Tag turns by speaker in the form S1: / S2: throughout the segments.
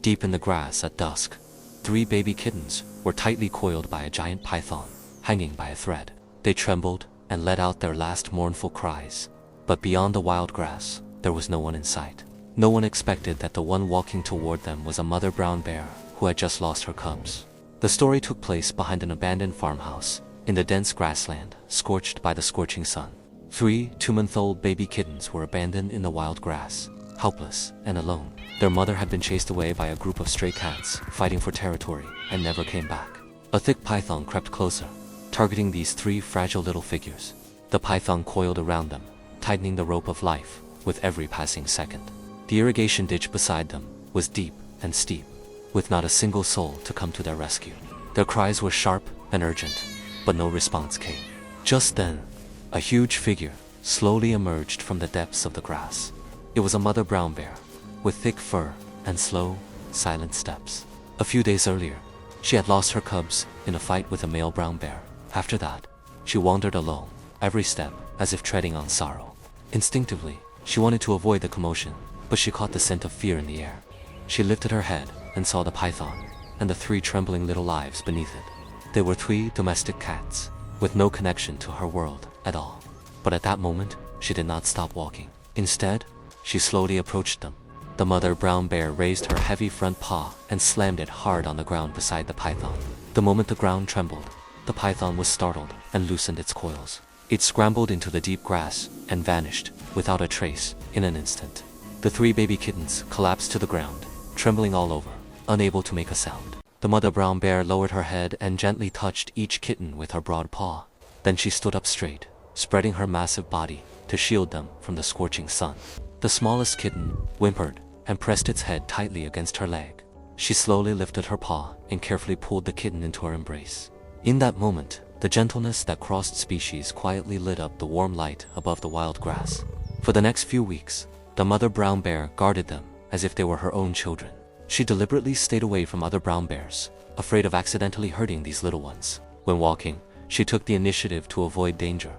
S1: Deep in the grass at dusk, 3 baby kittens were tightly coiled by a giant python, hanging by a thread. They trembled and let out their last mournful cries. But beyond the wild grass, there was no one in sight. No one expected that the one walking toward them was a mother brown bear who had just lost her cubs. The story took place behind an abandoned farmhouse, in the dense grassland, scorched by the scorching sun. 3 two-month-old baby kittens were abandoned in the wild grass, helpless and alone. Their mother had been chased away by a group of stray cats fighting for territory and never came back. A thick python crept closer, targeting these 3 fragile little figures. The python coiled around them, tightening the rope of life with every passing second. The irrigation ditch beside them was deep and steep, with not a single soul to come to their rescue. Their cries were sharp and urgent, but no response came. Just then, a huge figure slowly emerged from the depths of the grass. It was a mother brown bear, with thick fur and slow, silent steps. A few days earlier, she had lost her cubs in a fight with a male brown bear. After that, she wandered alone, every step as if treading on sorrow. Instinctively, she wanted to avoid the commotion, but she caught the scent of fear in the air. She lifted her head and saw the python and the 3 trembling little lives beneath it. They were 3 domestic cats, with no connection to her world at all. But at that moment, she did not stop walking. Instead, she slowly approached them. The mother brown bear raised her heavy front paw and slammed it hard on the ground beside the python. The moment the ground trembled, the python was startled and loosened its coils. It scrambled into the deep grass and vanished without a trace in an instant. The 3 baby kittens collapsed to the ground, trembling all over, unable to make a sound. The mother brown bear lowered her head and gently touched each kitten with her broad paw. Then she stood up straight, spreading her massive body to shield them from the scorching sun. The smallest kitten whimpered and pressed its head tightly against her leg. She slowly lifted her paw and carefully pulled the kitten into her embrace. In that moment, the gentleness that crossed species quietly lit up the warm light above the wild grass. For the next few weeks, the mother brown bear guarded them as if they were her own children. She deliberately stayed away from other brown bears, afraid of accidentally hurting these little ones. When walking, she took the initiative to avoid danger,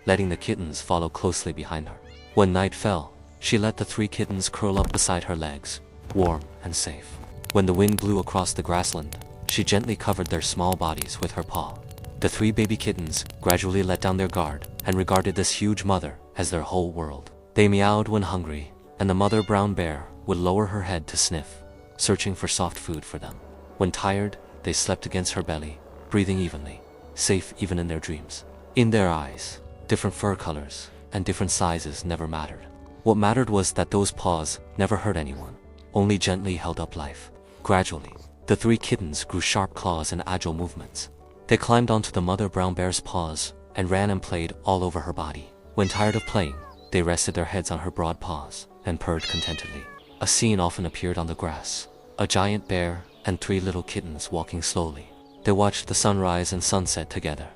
S1: letting the kittens follow closely behind her. When night fell, she let the 3 kittens curl up beside her legs, warm and safe. When the wind blew across the grassland, she gently covered their small bodies with her paw. The 3 baby kittens gradually let down their guard and regarded this huge mother as their whole world. They meowed when hungry, and the mother brown bear would lower her head to sniff, searching for soft food for them. When tired, they slept against her belly, breathing evenly, safe even in their dreams. In their eyes, different fur colors and different sizes never mattered. What mattered was that those paws never hurt anyone, only gently held up life. Gradually, the 3 kittens grew sharp claws and agile movements. They climbed onto the mother brown bear's paws and ran and played all over her body. When tired of playing, they rested their heads on her broad paws and purred contentedly. A scene often appeared on the grass. A giant bear and 3 little kittens walking slowly. They watched the sunrise and sunset together,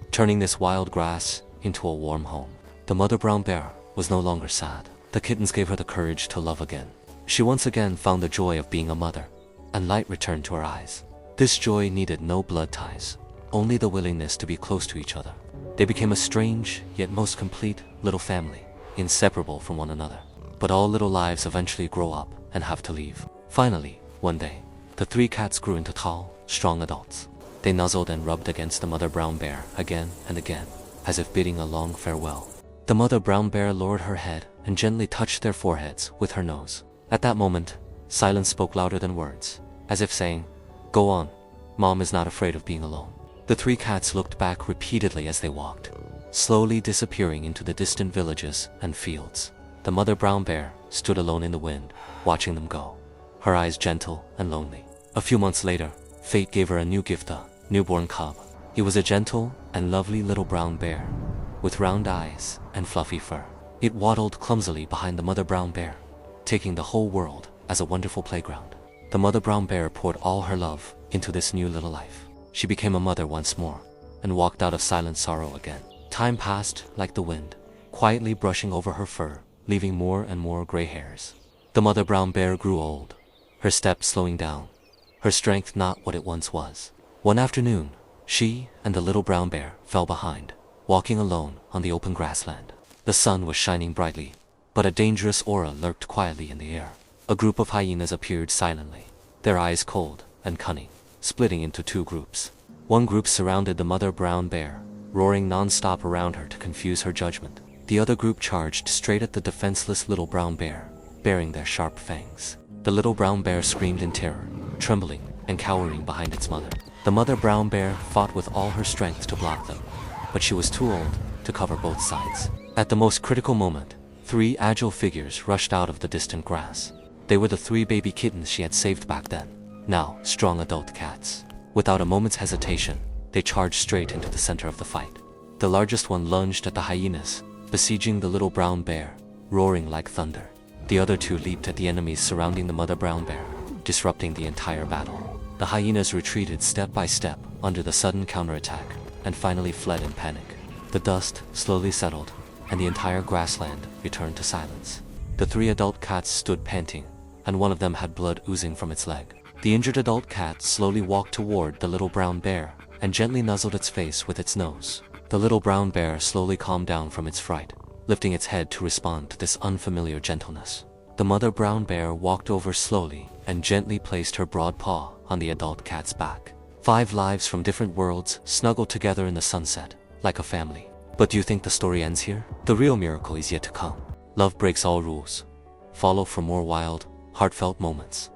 S1: turning this wild grass into a warm home. The mother brown bear was no longer sad. The kittens gave her the courage to love again. She once again found the joy of being a mother, and light returned to her eyes. This joy needed no blood ties, only the willingness to be close to each other. They became a strange, yet most complete, little family, inseparable from one another. But all little lives eventually grow up and have to leave. Finally, one day, the 3 cats grew into tall, strong adults. They nuzzled and rubbed against the mother brown bear again and again, as if bidding a long farewell. The mother brown bear lowered her head and gently touched their foreheads with her nose. At that moment, silence spoke louder than words, as if saying, "Go on, Mom is not afraid of being alone." The 3 cats looked back repeatedly as they walked, slowly disappearing into the distant villages and fields. The mother brown bear stood alone in the wind, watching them go, her eyes gentle and lonely. A few months later, fate gave her a new gift, a newborn cub. He was a gentle and lovely little brown bear, with round eyes and fluffy fur. It waddled clumsily behind the mother brown bear, taking the whole world as a wonderful playground. The mother brown bear poured all her love into this new little life. She became a mother once more, and walked out of silent sorrow again. Time passed like the wind, quietly brushing over her fur, leaving more and more gray hairs. The mother brown bear grew old, her steps slowing down, her strength not what it once was. One afternoon, she and the little brown bear fell behind, walking alone on the open grassland. The sun was shining brightly, but a dangerous aura lurked quietly in the air. A group of hyenas appeared silently, their eyes cold and cunning, splitting into two groups. One group surrounded the mother brown bear, roaring non-stop around her to confuse her judgment. The other group charged straight at the defenseless little brown bear, baring their sharp fangs. The little brown bear screamed in terror, trembling and cowering behind its mother. The mother brown bear fought with all her strength to block them, but she was too old to cover both sides. At the most critical moment, 3 agile figures rushed out of the distant grass. They were the 3 baby kittens she had saved back then, now strong adult cats. Without a moment's hesitation, they charged straight into the center of the fight. The largest one lunged at the hyenas, besieging the little brown bear, roaring like thunder. The other 2 leaped at the enemies surrounding the mother brown bear, disrupting the entire battle. The hyenas retreated step by step under the sudden counterattack, and finally fled in panic. The dust slowly settled, and the entire grassland returned to silence. The 3 adult cats stood panting, and one of them had blood oozing from its leg. The injured adult cat slowly walked toward the little brown bear, and gently nuzzled its face with its nose. The little brown bear slowly calmed down from its fright, lifting its head to respond to this unfamiliar gentleness. The mother brown bear walked over slowly and gently placed her broad paw on the adult cat's back. 5 lives from different worlds snuggled together in the sunset, like a family. But do you think the story ends here? The real miracle is yet to come. Love breaks all rules. Follow for more wild, heartfelt moments.